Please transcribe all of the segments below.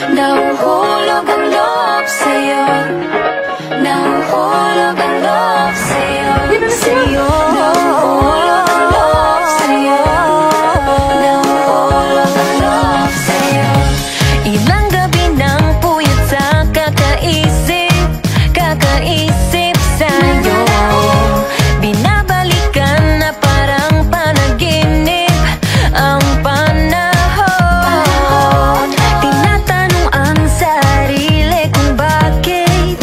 Nahuhulog ang loob sa'yo. Nahuhulog ang loob sa'yo. Sa'yo. Nahuhulog ang loob sa'yo. Nahuhulog ang loob sa'yo. Ilang gabi nang puyat sa kakaisip sa'yo. Binabalikan na parang panaginip ang panahon. Tinatanong ang sarili kung bakit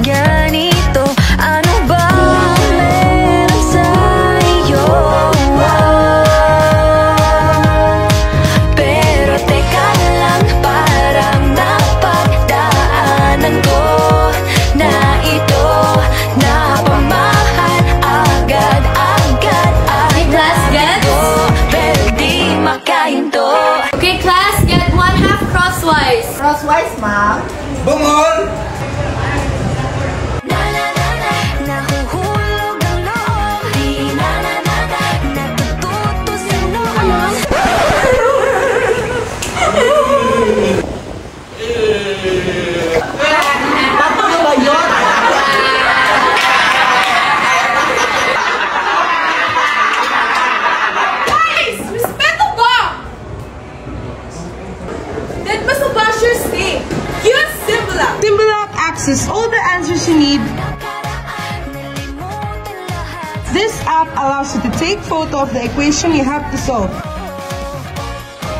ganito. Ano ba meron sa'yo? Pero teka lang, parang napagdaanan ko na ito, napamahal agad-agad at nabigo, pero di makahinto. Okay, class, get 1/2 crosswise. Crosswise, ma'am. Bungol! Nahuhulog ang loob, di natututo sa loob. Paano ba yun? Guys, respeto ba? That must wash your state. Use Symbolock. Symbolock access all the answers you need. This app allows you to take photo of the equation you have to solve.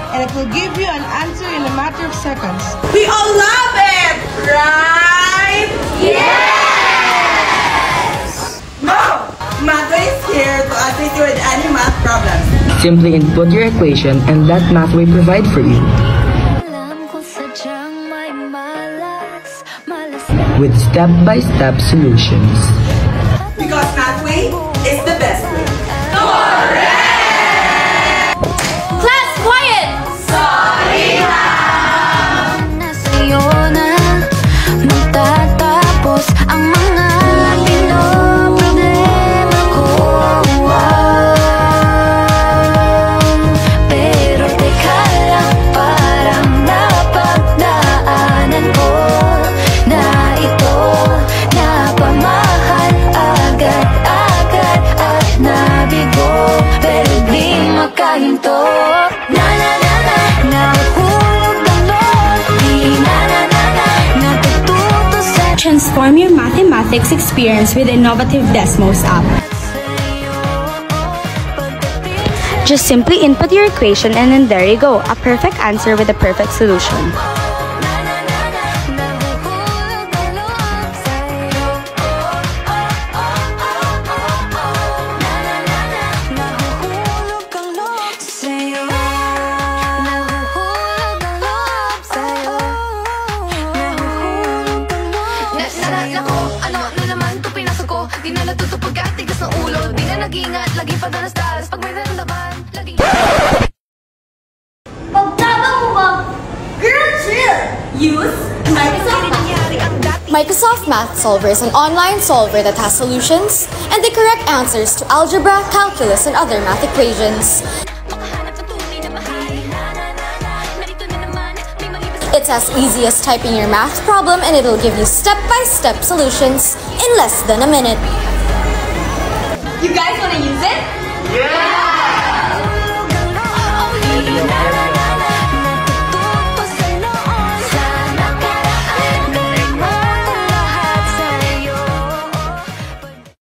And it will give you an answer in a matter of seconds. We all love it, right? Yes! No! Mother is here to assist you with any math problems. Simply input your equation and let Mathway provide for you. Alam ko sadyang may malas With step-by-step solutions. Because Mathway is the best way. Class, quiet! Nasa'yo na magtatapos ang mga pinoproblema ko. Pero teka lang, parang napagdaanan ko na ito, napamahal agad-agad at nabigo, pero di makahinto. Nahuhulog ang loob, di natututo sa Transform your mathematics experience with innovative Desmos app. Just simply input your equation and then there you go, a perfect answer with a perfect solution. Nahuhulog ang loob sa'yo. Nahuhulog ang loob sa'yo. Nahuhulog ang loob sa'yo. Nahuhulog ang loob sa'yo. Nako, ano na naman ito pinasok ko. Di na natuto pagkatigas ng ulo. Di na nag-ingat, laging padalas-dalas. Pag may naramdaman, laging... Pagtabang mo ba? Girl, chill! Use Microsoft Math Solver is an online solver that has solutions and the correct answers to algebra, calculus, and other math equations. Makahanap ng tunay na bahay. Narito na naman, may malibas. It's as easy as typing your math problem and it'll give you step-by-step solutions in less than a minute. You guys wanna use it? Nahuhulog ang loob, di